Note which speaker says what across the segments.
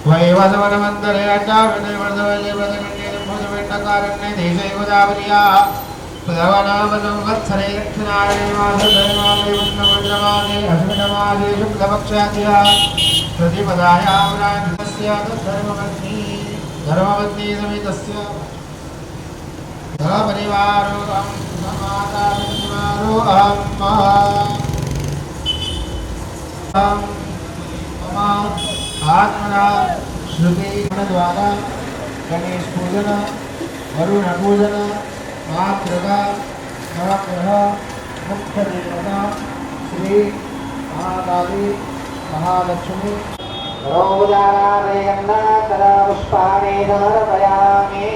Speaker 1: वैवसवनमन्तरे अचार्यवर्धवैवर्धवैवर्धकण्डेन देशैवदावर्या पुनवनामसंवत्सरे दक्षिणायने मासधर्मादे वन्द्रवज्रमादे अस्मिनमादे शुक्लपक्षाद्या प्रतिपदायां राजस्य धर्मपत्नी समेतस्य धर्मपरिवारो माता परिवारो आत्मना श्रुति द्वारा गणेश पूजन वरुण पूजन मातृका नवग्रह मुख्य देवता श्री महाकाली महालक्ष्मी पुष्पाणि समर्पयामि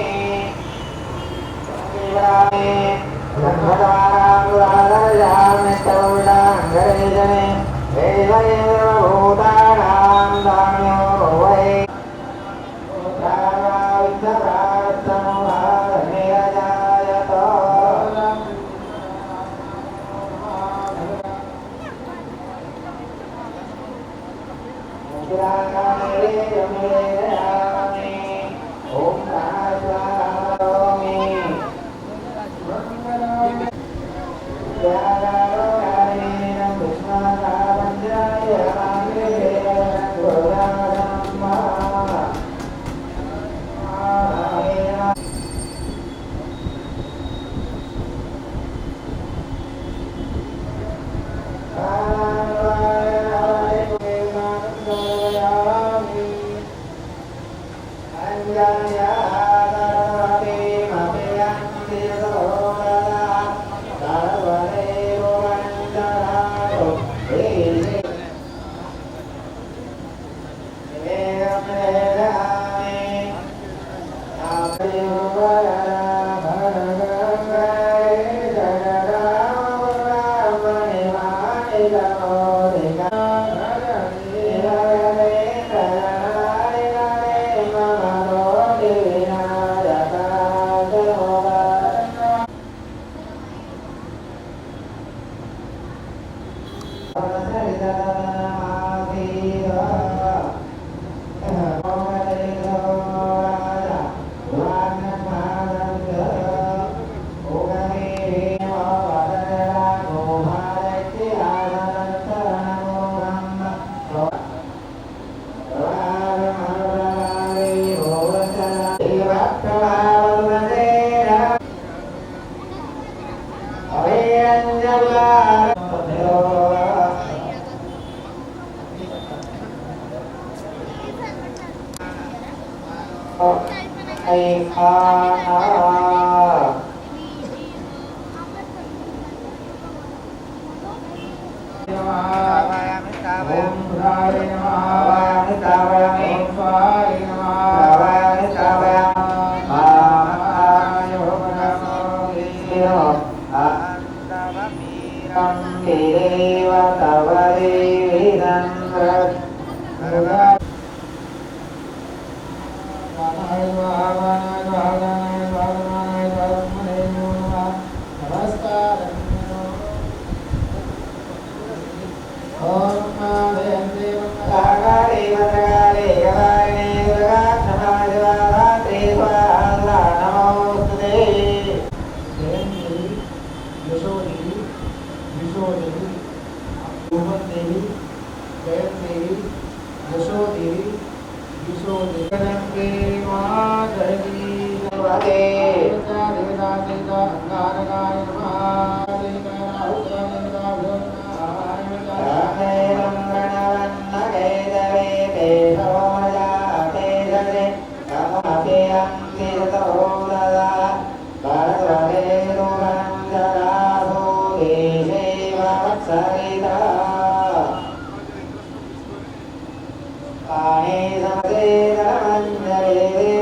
Speaker 1: समसे नमञ्जले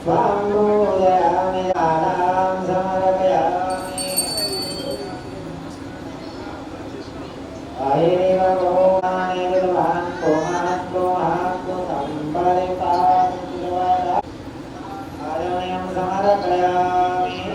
Speaker 1: स्वां पूजयामि दानां समर्पयामि अयैव भोगानि विद्वान् पुमान् सम्परिपातं आयं समर्पयामि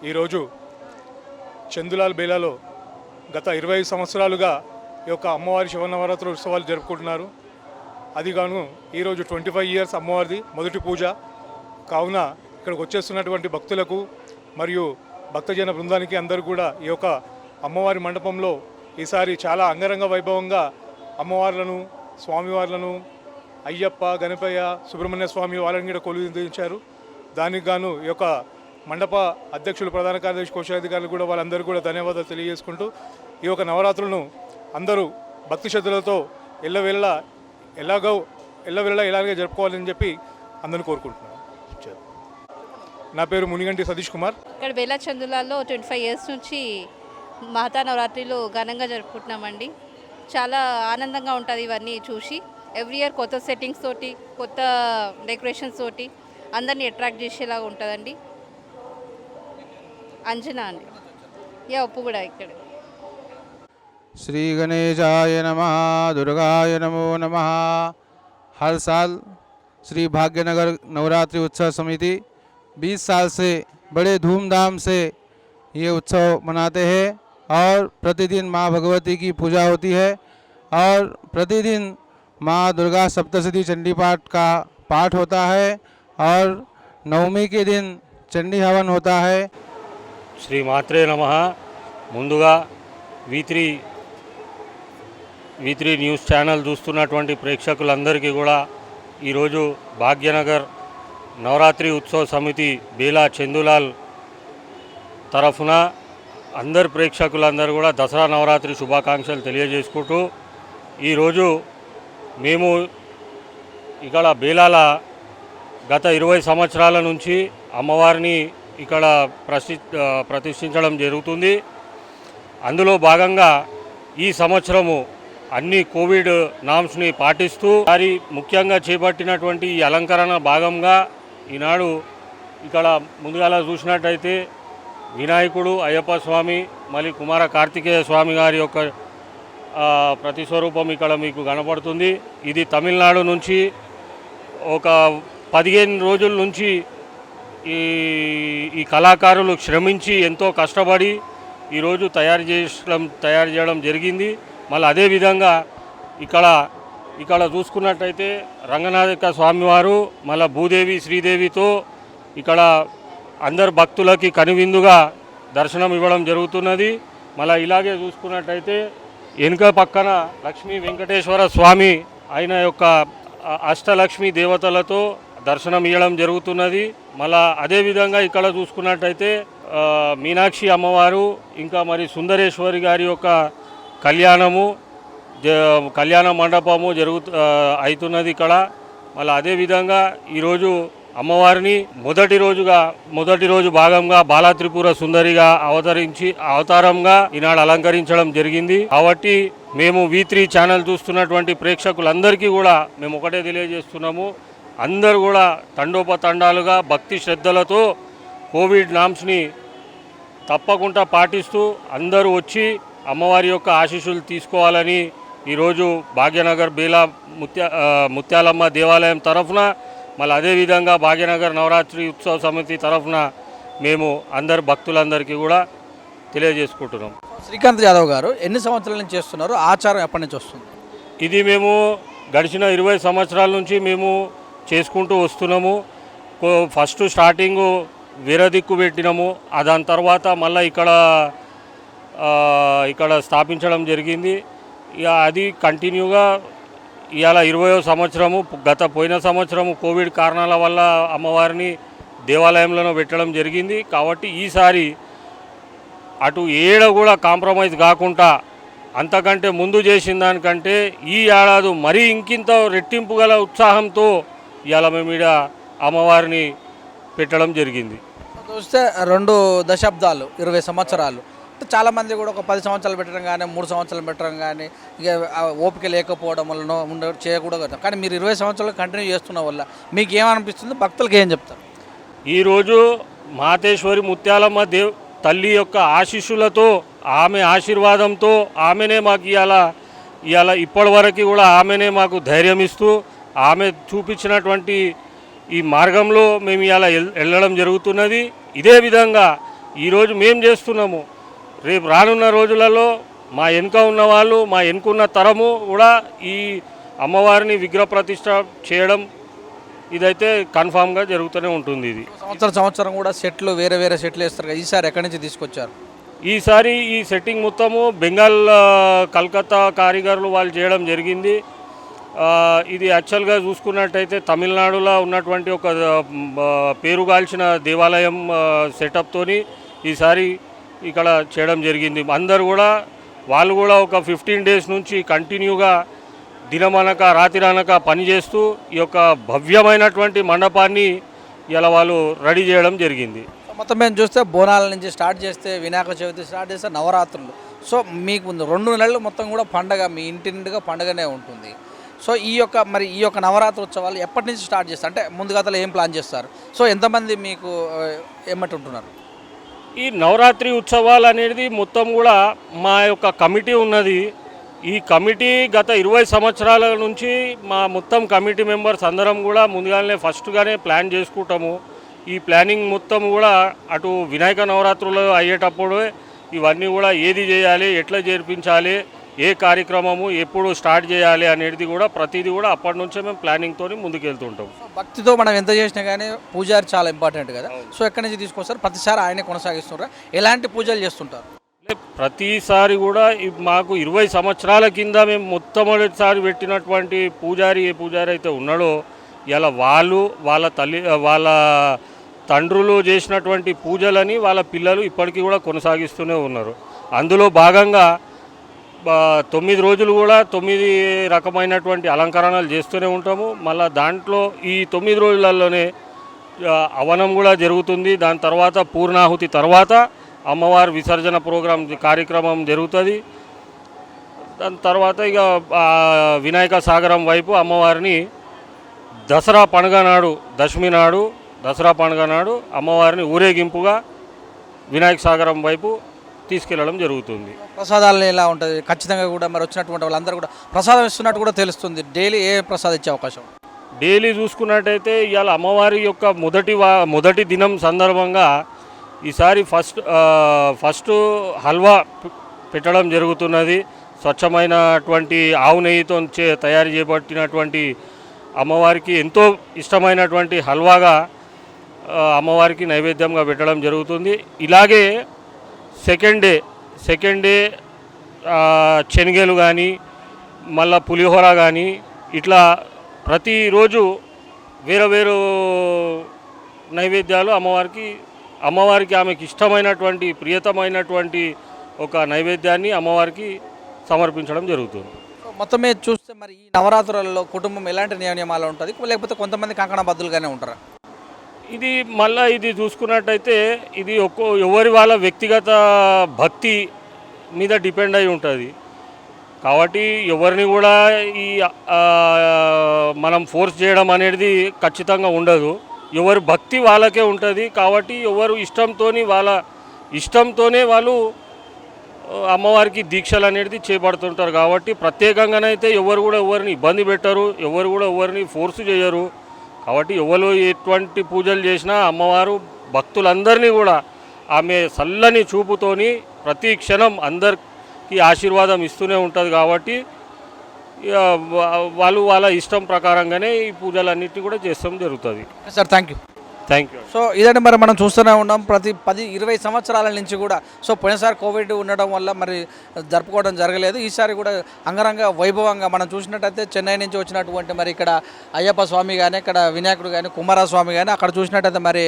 Speaker 2: ఈరోజు చందులాల్ బేలాలో గత 25 సంవత్సరాలుగా ఈ యొక్క అమ్మవారి శివనవరాత్రుల ఉత్సవాలు జరుపుకుంటున్నారు. అదిగాను ఈరోజు 25 ఇయర్స్ అమ్మవారిది మొదటి పూజ కావున ఇక్కడికి వచ్చేస్తున్నటువంటి భక్తులకు మరియు భక్తజన బృందానికి అందరూ కూడా ఈ యొక్క అమ్మవారి మండపంలో ఈసారి చాలా అంగరంగ వైభవంగా అమ్మవార్లను స్వామివార్లను అయ్యప్ప గణపయ్య సుబ్రహ్మణ్య స్వామి వాళ్ళని కూడా కొలువించారు. దానికి గాను ఈ యొక్క మండప అధ్యక్షులు ప్రధాన కార్యదర్శి కోశాధికారులు కూడా వాళ్ళందరూ కూడా ధన్యవాదాలు తెలియజేసుకుంటూ ఈ యొక్క నవరాత్రులను అందరూ భక్తి శ్రద్ధలతో ఎల్లవేళ ఇలాగే జరుపుకోవాలని చెప్పి అందరిని కోరుకుంటున్నాను. నా పేరు మునిగంటి సతీష్ కుమార్.
Speaker 3: ఇక్కడ బేలా చందులాల్లో 25 ఇయర్స్ నుంచి మహతా నవరాత్రిలో ఘనంగా జరుపుకుంటున్నామండి. చాలా ఆనందంగా ఉంటుంది ఇవన్నీ చూసి. ఎవ్రీ ఇయర్ కొత్త సెట్టింగ్స్ తోటి కొత్త డెకరేషన్స్ తోటి అందరినీ అట్రాక్ట్ చేసేలాగా ఉంటుందండి. अंजना या उप्पुगुड इक्कड़
Speaker 4: श्री गणेशाय नमः दुर्गाय नमो नमः। हर साल श्री भाग्यनगर नवरात्रि उत्सव समिति 20 साल से बड़े धूमधाम से ये उत्सव मनाते हैं और प्रतिदिन माँ भगवती की पूजा होती है और प्रतिदिन माँ दुर्गा सप्तशती चंडी पाठ का पाठ होता है और नवमी के दिन चंडी हवन होता है।
Speaker 5: శ్రీ మాత్రే నమః. ముందుగా V3 న్యూస్ ఛానల్ చూస్తున్నటువంటి ప్రేక్షకులందరికీ కూడా ఈరోజు భాగ్యనగర్ నవరాత్రి ఉత్సవ సమితి బేలా చందులాల్ తరఫున అందరు ప్రేక్షకులందరూ కూడా దసరా నవరాత్రి శుభాకాంక్షలు తెలియజేసుకుంటూ ఈరోజు మేము ఇక్కడ బేలాల గత 20 సంవత్సరాల నుంచి అమ్మవారిని ఇక్కడ ప్రతిష్ఠించడం జరుగుతుంది. అందులో భాగంగా ఈ సంవత్సరము అన్ని కోవిడ్ నామ్స్ని పాటిస్తూ వారి ముఖ్యంగా చేపట్టినటువంటి ఈ అలంకరణ భాగంగా ఈనాడు ఇక్కడ ముందుగా చూసినట్టయితే వినాయకుడు, అయ్యప్ప స్వామి, మళ్ళీ కుమార కార్తికేయ స్వామి గారి యొక్క ప్రతిస్వరూపం ఇక్కడ మీకు కనపడుతుంది. ఇది తమిళనాడు నుంచి ఒక 15 రోజుల నుంచి ఈ కళాకారులు శ్రమించి ఎంతో కష్టపడి ఈరోజు తయారు చేయడం జరిగింది. మళ్ళీ అదేవిధంగా ఇక్కడ చూసుకున్నట్టయితే రంగనాథక స్వామివారు మళ్ళీ భూదేవి శ్రీదేవితో ఇక్కడ అందరు భక్తులకి కనువిందుగా దర్శనం ఇవ్వడం జరుగుతున్నది. మళ్ళీ ఇలాగే చూసుకున్నట్టయితే వెనుక పక్కన లక్ష్మీ వెంకటేశ్వర స్వామి ఆయన యొక్క అష్టలక్ష్మి దేవతలతో దర్శనం ఇవ్వడం జరుగుతున్నది. మళ్ళా అదేవిధంగా ఇక్కడ చూసుకున్నట్టయితే మీనాక్షి అమ్మవారు ఇంకా మరి సుందరేశ్వరి గారి యొక్క కళ్యాణ మండపము అవుతున్నది ఇక్కడ. మళ్ళీ అదేవిధంగా ఈరోజు అమ్మవారిని మొదటి రోజు భాగంగా బాలాత్రిపుర సుందరిగా అవతారంగా ఈనాడు అలంకరించడం జరిగింది. కాబట్టి మేము V3 ఛానల్ చూస్తున్నటువంటి ప్రేక్షకులందరికీ కూడా మేము ఒకటే తెలియజేస్తున్నాము, అందరూ కూడా తండోపతండాలుగా భక్తి శ్రద్ధలతో కోవిడ్ నామ్స్ని తప్పకుండా పాటిస్తూ అందరూ వచ్చి అమ్మవారి యొక్క ఆశీస్సులు తీసుకోవాలని ఈరోజు భాగ్యనగర్ బేలా ముత్యాలమ్మ దేవాలయం తరఫున మళ్ళీ అదేవిధంగా భాగ్యనగర్ నవరాత్రి ఉత్సవ సమితి తరఫున మేము అందరు భక్తులందరికీ కూడా తెలియజేసుకుంటున్నాం.
Speaker 6: శ్రీకాంత్ యాదవ్ గారు ఎన్ని సంవత్సరాల నుంచి చేస్తున్నారు? ఆచారం ఎప్పటి నుంచి వస్తుంది?
Speaker 5: ఇది మేము గడిచిన 20 సంవత్సరాల నుంచి మేము చేసుకుంటూ వస్తున్నాము. ఫస్ట్ స్టార్టింగు వీరదిక్కు పెట్టినాము, దాని తర్వాత మళ్ళీ ఇక్కడ స్థాపించడం జరిగింది. ఇక అది కంటిన్యూగా ఇవాళ 20వ సంవత్సరము. పోయిన సంవత్సరము కోవిడ్ కారణాల వల్ల అమ్మవారిని దేవాలయంలో పెట్టడం జరిగింది. కాబట్టి ఈసారి అటు ఏడ కూడా కాంప్రమైజ్ కాకుండా అంతకంటే ముందు చేసిన దానికంటే ఈ ఏడాది మరీ ఇంకింత రెట్టింపు గల ఉత్సాహంతో ఇవాళ మేము ఇక్కడ అమ్మవారిని పెట్టడం జరిగింది.
Speaker 6: చూస్తే 2 దశాబ్దాలు 20 సంవత్సరాలు చాలామంది కూడా ఒక 10 సంవత్సరాలు పెట్టడం కానీ 3 సంవత్సరాలు పెట్టడం కానీ ఇక ఓపిక లేకపోవడం వలన చేయకూడదు. కానీ మీరు 20 సంవత్సరాలు కంటిన్యూ చేస్తున్న వల్ల మీకు ఏమనిపిస్తుంది? భక్తులకు ఏం చెప్తారు?
Speaker 5: ఈరోజు మాతేశ్వరి ముత్యాలమ్మ తల్లి యొక్క ఆశీస్సులతో, ఆమె ఆశీర్వాదంతో ఆమెనే మాకు ఇవాళ ఇప్పటి వరకు కూడా ఆమెనే మాకు ధైర్యం ఇస్తూ ఆమె చూపించినటువంటి ఈ మార్గంలో మేము ఇవాళ వెళ్ళడం జరుగుతున్నది. ఇదే విధంగా ఈరోజు మేము చేస్తున్నాము. రేపు రానున్న రోజులలో మా వెనుక ఉన్న వాళ్ళు, మా వెనుకున్న తరము కూడా ఈ అమ్మవారిని విగ్రహ ప్రతిష్ట చేయడం ఇదైతే కన్ఫామ్గా జరుగుతూనే ఉంటుంది. ఇది
Speaker 6: సంవత్సరం కూడా సెట్లు వేరే సెట్లు వేస్తారు కదా, ఈసారి ఎక్కడి నుంచి తీసుకొచ్చారు?
Speaker 5: ఈసారి ఈ సెట్టింగ్ మొత్తము బెంగాల్ కలకత్తా కారిగర్లు వాళ్ళు చేయడం జరిగింది. ఇది యాక్చువల్గా చూసుకున్నట్టయితే తమిళనాడులో ఉన్నటువంటి ఒక పేరుగాల్చిన దేవాలయం సెటప్తోని ఈసారి ఇక్కడ చేయడం జరిగింది. అందరూ కూడా వాళ్ళు కూడా ఒక 15 డేస్ నుంచి కంటిన్యూగా దినమనక రాతిరనక పనిచేస్తూ ఈ యొక్క భవ్యమైనటువంటి మండపాన్ని ఇలా వాళ్ళు రెడీ చేయడం జరిగింది.
Speaker 6: మొత్తం మేము చూస్తే బోనాల నుంచి స్టార్ట్ చేస్తే వినాయక చవితి స్టార్ట్ చేస్తే నవరాత్రులు, సో మీకు 2 నెలలు మొత్తం కూడా పండగ, మీ ఇంటి నిండుగా పండగనే ఉంటుంది. సో ఈ యొక్క నవరాత్రి ఉత్సవాలు ఎప్పటి నుంచి స్టార్ట్ చేస్తారు? అంటే ముందుగా ఏం ప్లాన్ చేస్తారు? సో ఎంతమంది మీకు ఏమంటు ఉంటున్నారు?
Speaker 5: ఈ నవరాత్రి ఉత్సవాలు అనేది మొత్తం కూడా మా యొక్క కమిటీ ఉన్నది. ఈ కమిటీ గత 20 సంవత్సరాల నుంచి మా మొత్తం కమిటీ మెంబర్స్ అందరం కూడా ముందుగానే ఫస్ట్గానే ప్లాన్ చేసుకుంటాము. ఈ ప్లానింగ్ మొత్తం కూడా అటు వినాయక నవరాత్రులు అయ్యేటప్పుడు ఇవన్నీ కూడా ఏది చేయాలి, ఎట్లా జరిపించాలి, ఏ కార్యక్రమము ఎప్పుడు స్టార్ట్ చేయాలి అనేది కూడా ప్రతిదీ కూడా అప్పటి నుంచే మేము ప్లానింగ్తో ముందుకెళ్తుంటాం.
Speaker 6: భక్తితో మనం ఎంత చేసినా కానీ పూజారి చాలా ఇంపార్టెంట్ కదా. సో ఎక్కడి నుంచి తీసుకొస్తారు? ప్రతిసారి ఆయనే కొనసాగిస్తున్నారా? ఎలాంటి పూజలు చేస్తుంటారు?
Speaker 5: ప్రతిసారి కూడా మాకు 20 సంవత్సరాల కింద మేము మొట్టమొదటిసారి పెట్టినటువంటి పూజారి ఏ పూజారి అయితే ఉన్నాడో ఇలా వాళ్ళ తండ్రులు చేసినటువంటి పూజలని వాళ్ళ పిల్లలు ఇప్పటికీ కూడా కొనసాగిస్తూనే ఉన్నారు. అందులో భాగంగా 9 రోజులు కూడా 9 రకమైనటువంటి అలంకరణలు చేస్తూనే ఉంటాము. మళ్ళీ దాంట్లో ఈ 9 రోజులలోనే అవనం కూడా జరుగుతుంది. దాని తర్వాత పూర్ణాహుతి తర్వాత అమ్మవారి విసర్జన కార్యక్రమం జరుగుతుంది. దాని తర్వాత ఇక వినాయక సాగరం వైపు అమ్మవారిని దసరా పండుగ నాడు, దశమి నాడు, దసరా పండుగ నాడు అమ్మవారిని ఊరేగింపుగా వినాయక సాగరం వైపు తీసుకెళ్లడం జరుగుతుంది.
Speaker 6: ప్రసాదాలు ఎలా ఉంటుంది? ఖచ్చితంగా కూడా మరి వచ్చినటువంటి వాళ్ళందరూ కూడా ప్రసాదం ఇస్తున్నట్టు కూడా తెలుస్తుంది. డైలీ ఏ ప్రసాదం ఇచ్చే అవకాశం?
Speaker 5: డైలీ చూసుకున్నట్టయితే ఇవాళ అమ్మవారి యొక్క మొదటి దినం సందర్భంగా ఈసారి ఫస్ట్ హల్వా పెట్టడం జరుగుతున్నది. స్వచ్ఛమైనటువంటి ఆవు నెయ్యితో తయారు చేయబట్టినటువంటి అమ్మవారికి ఎంతో ఇష్టమైనటువంటి హల్వాగా అమ్మవారికి నైవేద్యంగా పెట్టడం జరుగుతుంది. ఇలాగే సెకండ్ డే శనగలు కానీ మళ్ళా పులిహోర కానీ ఇట్లా ప్రతిరోజు వేరు నైవేద్యాలు అమ్మవారికి ఆమెకి ఇష్టమైనటువంటి ప్రియతమైనటువంటి ఒక నైవేద్యాన్ని అమ్మవారికి సమర్పించడం జరుగుతుంది.
Speaker 6: మొత్తం మీద చూస్తే మరి ఈ నవరాత్రులలో కుటుంబం ఎలాంటి నియమాలు ఉంటుంది, లేకపోతే కొంతమంది కంకణబద్దులుగానే ఉంటారా?
Speaker 5: ఇది చూసుకున్నట్టయితే ఇది ఎవరి వాళ్ళ వ్యక్తిగత భక్తి మీద డిపెండ్ అయి ఉంటుంది. కాబట్టి ఎవరిని కూడా ఈ మనం ఫోర్స్ చేయడం అనేది ఖచ్చితంగా ఉండదు. ఎవరి భక్తి వాళ్ళకే ఉంటుంది. కాబట్టి ఎవరు ఇష్టంతోనే వాళ్ళు అమ్మవారికి దీక్షలు అనేది చేపడుతుంటారు. కాబట్టి ప్రత్యేకంగానైతే ఎవరు కూడా ఎవరిని ఇబ్బంది పెట్టరు, ఎవరు కూడా ఎవరిని ఫోర్స్ చేయరు. కాబట్టి ఎవరు ఎటువంటి పూజలు చేసినా అమ్మవారు భక్తులందరినీ కూడా ఆమె చల్లని చూపుతోని ప్రతి క్షణం అందరికీ ఆశీర్వాదం ఇస్తూనే ఉంటుంది. కాబట్టి వాళ్ళ ఇష్టం ప్రకారంగానే ఈ పూజలన్నింటినీ కూడా చేస్తాం జరుగుతుంది.
Speaker 6: Sir thank you. సో ఇదంటే మరి మనం చూస్తూనే ఉన్నాం ప్రతి 10-20 సంవత్సరాల నుంచి కూడా. సో పోయినసారి కోవిడ్ ఉండడం వల్ల మరి జరుపుకోవడం జరగలేదు. ఈసారి కూడా అంగరంగ వైభవంగా మనం చూసినట్టయితే చెన్నై నుంచి వచ్చినటువంటి మరి ఇక్కడ అయ్యప్ప స్వామి కానీ, ఇక్కడ వినాయకుడు కానీ, కుమారస్వామి కానీ, అక్కడ చూసినట్టయితే మరి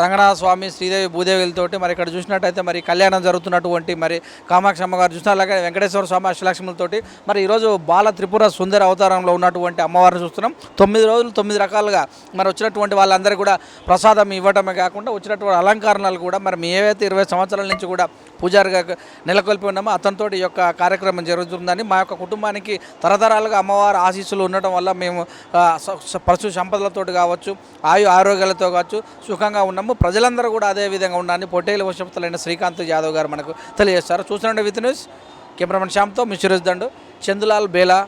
Speaker 6: రంగనాథ స్వామి, శ్రీదేవి భూదేవులతోటి మరి ఇక్కడ చూసినట్టయితే మరి కళ్యాణం జరుగుతున్నటువంటి మరి కామాక్షి అమ్మగారు చూసిన, అలాగే వెంకటేశ్వర స్వామి అష్టలక్ష్ములతోటి మరి ఈరోజు బాల త్రిపుర సుందర అవతారంలో ఉన్నటువంటి అమ్మవారిని చూస్తున్నాం. 9 రోజులు 9 రకాలుగా మరి వచ్చినటువంటి వాళ్ళందరూ కూడా ప్రసాదం ఇవ్వడమే కాకుండా వచ్చినటువంటి అలంకరణలు కూడా మరి ఏవైతే 20 సంవత్సరాల నుంచి కూడా పూజారిగా నెలకొల్పి ఉన్నామో అతనితో ఈ యొక్క కార్యక్రమం జరుగుతుందని, మా యొక్క కుటుంబానికి తరతరాలుగా అమ్మవారి ఆశీస్సులు ఉండటం వల్ల మేము పశు సంపదలతో కావచ్చు, ఆరోగ్యాలతో కావచ్చు సుఖంగా ఉన్నాము. ప్రజలందరూ కూడా అదే విధంగా ఉండాలని పొట్టేలు వశపుతులైన శ్రీకాంత్ యాదవ్ గారు మనకు తెలియజేస్తారు. చూస్తుండే with news cameraman శ్యామ్తో mister Dandu, Chandulal Bela,